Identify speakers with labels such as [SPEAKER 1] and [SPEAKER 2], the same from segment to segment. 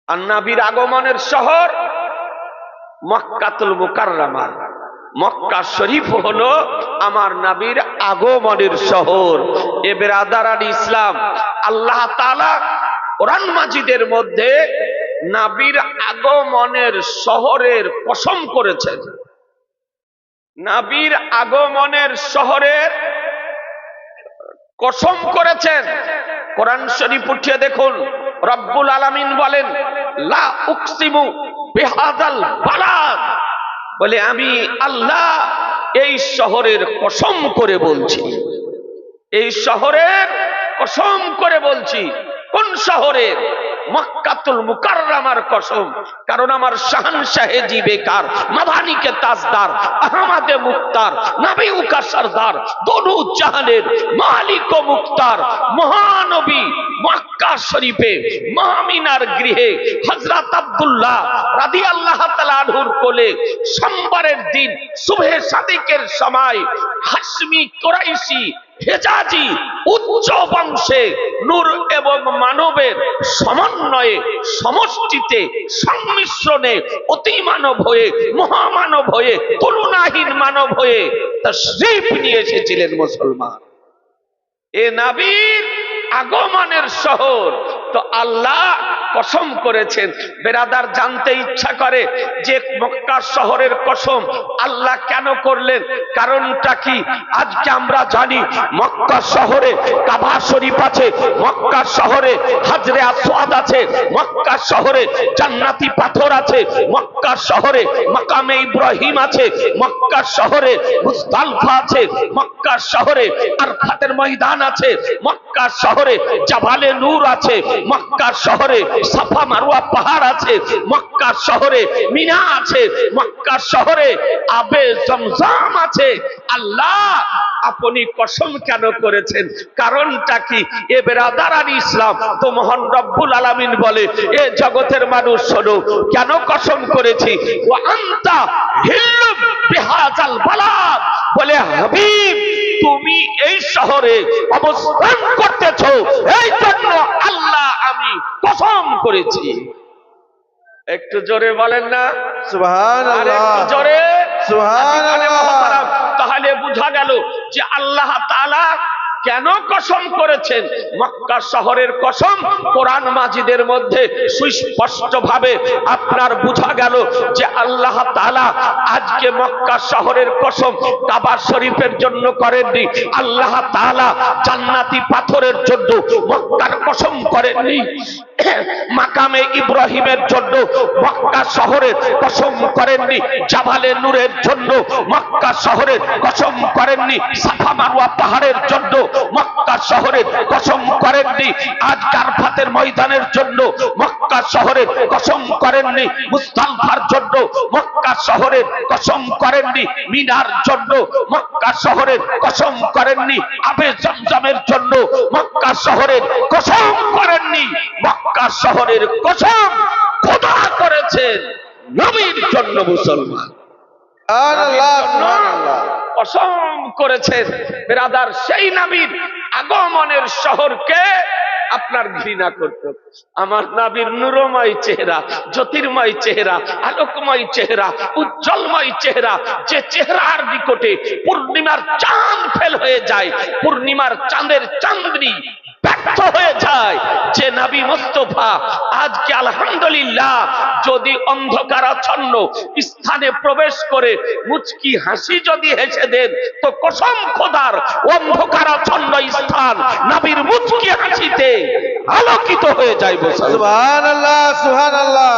[SPEAKER 1] আর নবীর আগমনের শহর মক্কাতুল মুকাররমা। মক্কা শরীফ হলো আমার নবীর আগমনের শহর। এ বেরাদারান ইসলাম, আল্লাহ তাআলা কোরআন মাজিদের মধ্যে নবীর আগমনের শহরের কসম করেছেন। নবীর আগমনের শহরের কসম করেছেন। কোরআন শরীফ উঠিয়ে দেখুন, রব্বুল আলামিন বলেন লা উকসিমু বিহাযাল বালাদ, বলে আমি আল্লাহ এই শহরের কসম করে বলছি, এই শহরের কসম করে বলছি। কোন শহরের? মক্কাতুল মুকাররমার কসম। কারণ আমার শাহনশাহে জি বেকার, মাদানিকে তাজদার, আহমদে মুক্তার, নবী উকা সরদার, দোনো জাহানের মালিক ও মুক্তার মহানবী মক্কা শরীফে মামিনার গৃহে হযরত আব্দুল্লাহ রাদিয়াল্লাহু তাআলা আনহুর কোলে সোমবারের দিন সুবহে সাদিকের সময় হাশমি কুরাইশি হেজাজি উচ্চ বংশে নূর এবং মানবের সমন্বয়ে সমষ্টিতে সংমিশ্রণে অতি মানব হয়ে মহামানব হয়ে তুলনাহীন মানব হয়ে তাশরীফ নিয়ে এসেছিলেন মুসলমান। এ নবীর আগমনের শহর। তো আল্লাহ কসম করেছেন। বেরাদার জানতে ইচ্ছা করে যে মক্কা শহরের কসম আল্লাহ কেন করলেন, কারণটা কি? আজকে আমরা জানি মক্কা শহরে কাবা শরীফ আছে, মক্কা শহরে হাজরে আসওয়াদ আছে, মক্কা শহরে জান্নাতি পাথর আছে, মক্কা শহরে মাকামে ইব্রাহিম আছে, মক্কা শহরে মুজদালিফা আছে, মক্কা শহরে আরফাতের ময়দান আছে, মক্কা শহরে জাবালে নূর আছে, মক্কা শহরে সাফা মারওয়া পাহাড় আছে, মক্কা শহরে মিনা আছে, মক্কা শহরে আবে জমজম আছে। আল্লাহ আপনি কসম কেন করেছেন? কারণটা কি? এ বেরাদারান ইসলাম, তো মহান রব্বুল আলামিন বলে এ জগতের মানুষ শোনো কেন কসম করেছি। ওয়া আনতা হিল্লুম বিহাযাল বালাদ, বলে হাবিব তুমি এই শহরে অবস্থান করতেছো, এই জন্য আল্লাহ আমি কসম করেছি। একটু জোরে বলেন না সুবহানাল্লাহ, একটু জোরে সুবহানাল্লাহ। তাহলে বোঝা গেল যে আল্লাহ তাআলা কেন কসম করেছেন। মক্কা শহরের কসম কোরআন মাজিদের মধ্যে সুস্পষ্ট ভাবে আপনার বোঝা গেল যে আল্লাহ তাআলা আজকে মক্কা শহরের কসম কাবা শরীফের জন্য করেননি, আল্লাহ তাআলা জান্নাতি পাথরের জন্য মক্কার কসম করেননি, মাকামে ইব্রাহিমের জন্য মক্কা শহরের কসম করেননি, জাবালে নূরের জন্য মক্কা শহরের কসম করেননি, সাফা মারওয়া পাহাড়ের জন্য মক্কা শহরের কসম করেননি, আজ আরফাতের ময়দানের জন্য মক্কা শহরের কসম করেননি, মুজদালিফার জন্য মক্কা শহরের কসম করেননি, মিনার জন্য মক্কা শহরের কসম করেননি, আবে জমজমের জন্য মক্কা শহরের কসম করেননি। মক্কা শহরের কসম খোদা করেছেন নবীর জন্য। মুসলমান কসম করেছেন বেরাদার সেই নবীর আগমনের শহরকে আপনার ঘৃণা করতে। আমার নবীর নূরময় চেহারা, জ্যোতির্ময় চেহারা, আলোকময় চেহারা, উজ্জ্বলময় চেহারা, যে চেহারার নিকটে পূর্ণিমার চাঁদ ফেল হয়ে যায়, পূর্ণিমার চাঁদের চাঁদনি ব্যর্থ হয়ে যায়, যে নবী মুস্তাফা আজকে আলহামদুলিল্লাহ যদি অন্ধকারাচ্ছন্ন স্থানে প্রবেশ করে মুচকি হাসি যদি হেসে দেন, তো কসম খোদার অন্ধকারাচ্ছন্ন স্থান নবীর মুচকি হাসিতে আলোকিত হয়ে যায়। সুবহানাল্লাহ সুবহানাল্লাহ,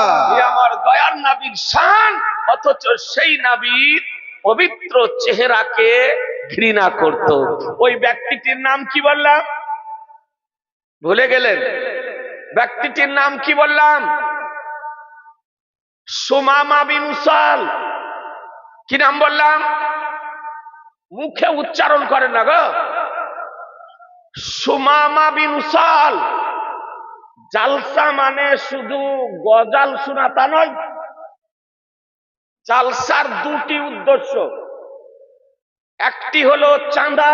[SPEAKER 1] আমার দয়ার নবীর শান। অথচ সেই নবীর পবিত্র চেহারাকে ঘৃণা করত। ওই ব্যক্তিটির নাম কি বললাম? ভুলে গেলেন? ব্যক্তিটির নাম কি বললাম? সুমামা বিন উসাল। কি নাম বললাম? মুখে উচ্চারণ করেন না গো। সুমামা বিন উসাল। জালসা মানে শুধু গজাল শোনা তা নয়, জালসার দুটি উদ্দেশ্য, একটি হলো চাঁদা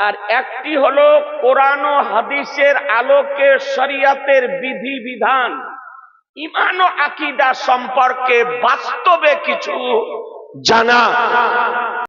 [SPEAKER 1] আর একটি হলো কোরআন ও হাদিসের আলোকে শরিয়াতের বিধি বিধান ইমান ও আকীদা সম্পর্কে বাস্তবে কিছু জানা।